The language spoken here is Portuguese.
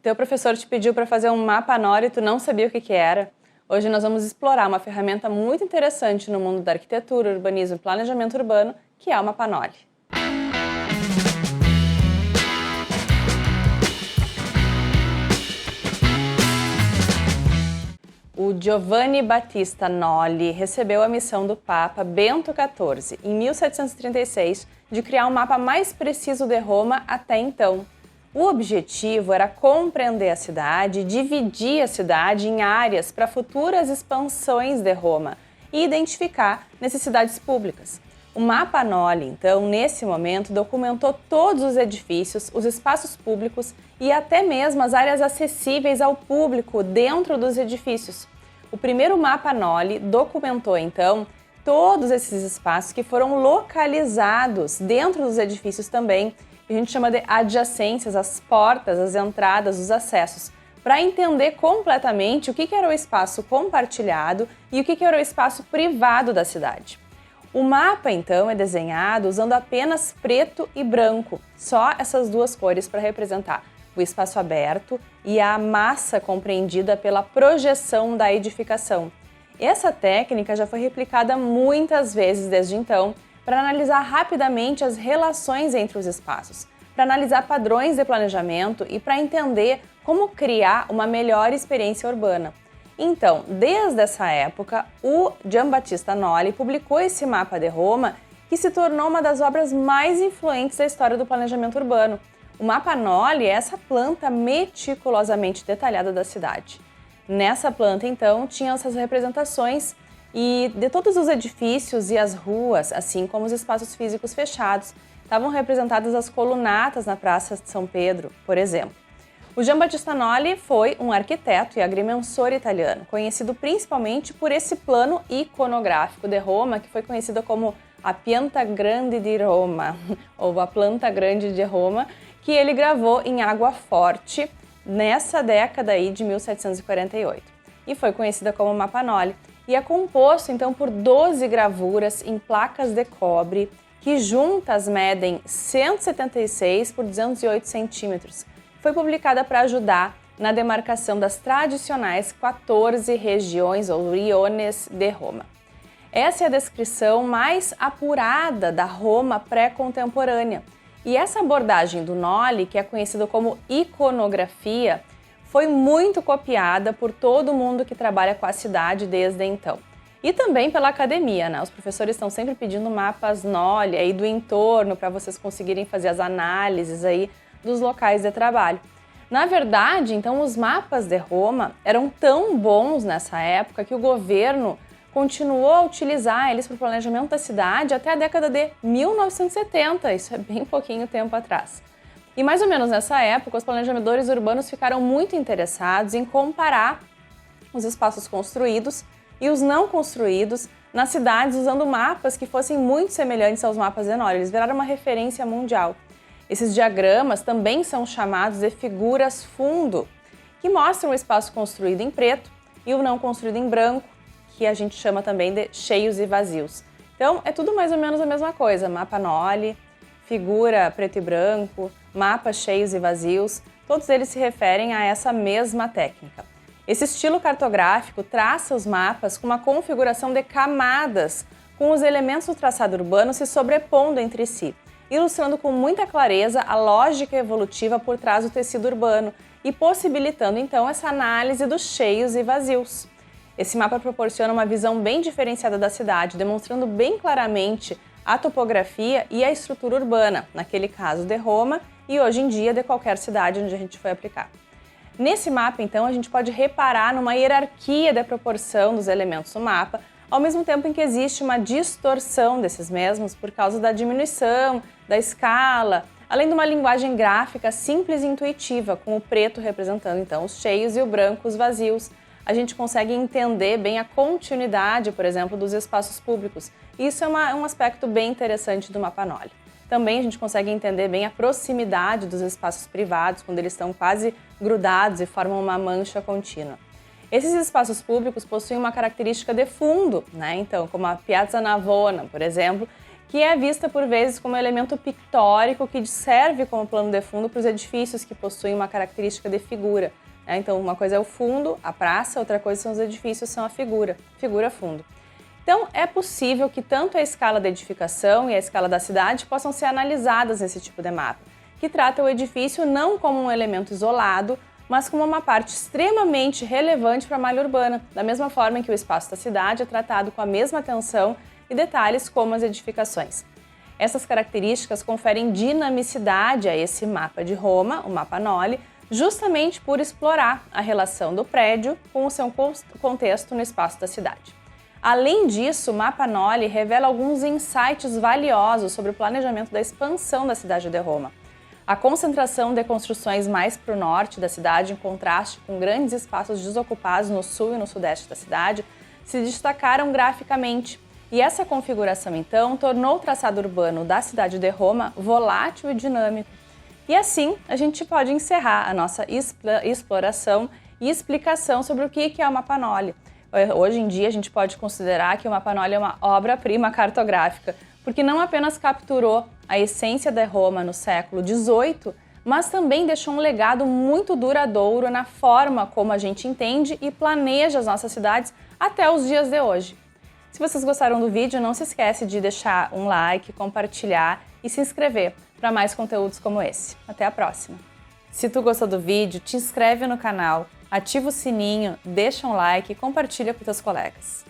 Teu professor te pediu para fazer um mapa Noli e tu não sabia o que era? Hoje nós vamos explorar uma ferramenta muito interessante no mundo da arquitetura, urbanismo e planejamento urbano, que é o mapa Noli. O Giovanni Battista Noli recebeu a missão do Papa Bento XIV, em 1736, de criar um mapa mais preciso de Roma até então. O objetivo era compreender a cidade, dividir a cidade em áreas para futuras expansões de Roma e identificar necessidades públicas. O mapa Noli, então, nesse momento, documentou todos os edifícios, os espaços públicos e até mesmo as áreas acessíveis ao público dentro dos edifícios. O primeiro mapa Noli documentou, então, todos esses espaços que foram localizados dentro dos edifícios também, que a gente chama de adjacências, as portas, as entradas, os acessos, para entender completamente o que era o espaço compartilhado e o que era o espaço privado da cidade. O mapa, então, é desenhado usando apenas preto e branco, só essas duas cores para representar o espaço aberto e a massa compreendida pela projeção da edificação. Essa técnica já foi replicada muitas vezes desde então para analisar rapidamente as relações entre os espaços, para analisar padrões de planejamento e para entender como criar uma melhor experiência urbana. Então, desde essa época, o Giambattista Noli publicou esse mapa de Roma, que se tornou uma das obras mais influentes da história do planejamento urbano. O mapa Noli é essa planta meticulosamente detalhada da cidade. Nessa planta, então, tinham essas representações e de todos os edifícios e as ruas, assim como os espaços físicos fechados, estavam representadas as colunatas na Praça de São Pedro, por exemplo. O Giambattista Noli foi um arquiteto e agrimensor italiano, conhecido principalmente por esse plano iconográfico de Roma, que foi conhecido como a Pianta Grande di Roma, ou a Planta Grande de Roma, que ele gravou em água forte nessa década aí de 1748. E foi conhecida como mapa Noli. E é composto, então, por 12 gravuras em placas de cobre, que juntas medem 176 por 208 centímetros. Foi publicada para ajudar na demarcação das tradicionais 14 regiões ou riones de Roma. Essa é a descrição mais apurada da Roma pré-contemporânea. E essa abordagem do Noli, que é conhecida como iconografia, foi muito copiada por todo mundo que trabalha com a cidade desde então. E também pela academia, né? Os professores estão sempre pedindo mapas Noli aí do entorno para vocês conseguirem fazer as análises aí dos locais de trabalho. Na verdade, então, os mapas de Roma eram tão bons nessa época que o governo continuou a utilizar eles para o planejamento da cidade até a década de 1970, isso é bem pouquinho tempo atrás. E mais ou menos nessa época, os planejadores urbanos ficaram muito interessados em comparar os espaços construídos e os não construídos nas cidades usando mapas que fossem muito semelhantes aos mapas de Noli. Eles viraram uma referência mundial. Esses diagramas também são chamados de figuras fundo, que mostram o espaço construído em preto e o não construído em branco, que a gente chama também de cheios e vazios. Então, é tudo mais ou menos a mesma coisa, mapa Noli, figura preto e branco, mapas cheios e vazios, todos eles se referem a essa mesma técnica. Esse estilo cartográfico traça os mapas com uma configuração de camadas, com os elementos do traçado urbano se sobrepondo entre si, ilustrando com muita clareza a lógica evolutiva por trás do tecido urbano e possibilitando então essa análise dos cheios e vazios. Esse mapa proporciona uma visão bem diferenciada da cidade, demonstrando bem claramente a topografia e a estrutura urbana, naquele caso de Roma e hoje em dia de qualquer cidade onde a gente foi aplicar. Nesse mapa, então, a gente pode reparar numa hierarquia da proporção dos elementos do mapa, ao mesmo tempo em que existe uma distorção desses mesmos por causa da diminuição, da escala, além de uma linguagem gráfica simples e intuitiva, com o preto representando então os cheios e o branco os vazios. A gente consegue entender bem a continuidade, por exemplo, dos espaços públicos. Isso é um aspecto bem interessante do mapa Noli. Também a gente consegue entender bem a proximidade dos espaços privados, quando eles estão quase grudados e formam uma mancha contínua. Esses espaços públicos possuem uma característica de fundo, né? Então, como a Piazza Navona, por exemplo, que é vista por vezes como um elemento pictórico que serve como plano de fundo para os edifícios que possuem uma característica de figura. Então, uma coisa é o fundo, a praça, outra coisa são os edifícios, são a figura fundo. Então, é possível que tanto a escala da edificação e a escala da cidade possam ser analisadas nesse tipo de mapa, que trata o edifício não como um elemento isolado, mas como uma parte extremamente relevante para a malha urbana, da mesma forma em que o espaço da cidade é tratado com a mesma atenção e detalhes como as edificações. Essas características conferem dinamicidade a esse mapa de Roma, o mapa Noli, justamente por explorar a relação do prédio com o seu contexto no espaço da cidade. Além disso, o mapa Noli revela alguns insights valiosos sobre o planejamento da expansão da cidade de Roma. A concentração de construções mais para o norte da cidade, em contraste com grandes espaços desocupados no sul e no sudeste da cidade, se destacaram graficamente. E essa configuração, então, tornou o traçado urbano da cidade de Roma volátil e dinâmico. E assim, a gente pode encerrar a nossa exploração e explicação sobre o que é o mapa Noli. Hoje em dia, a gente pode considerar que o mapa Noli é uma obra-prima cartográfica, porque não apenas capturou a essência de Roma no século XVIII, mas também deixou um legado muito duradouro na forma como a gente entende e planeja as nossas cidades até os dias de hoje. Se vocês gostaram do vídeo, não se esquece de deixar um like, compartilhar e se inscrever para mais conteúdos como esse. Até a próxima! Se tu gostou do vídeo, te inscreve no canal, ativa o sininho, deixa um like e compartilha com teus colegas.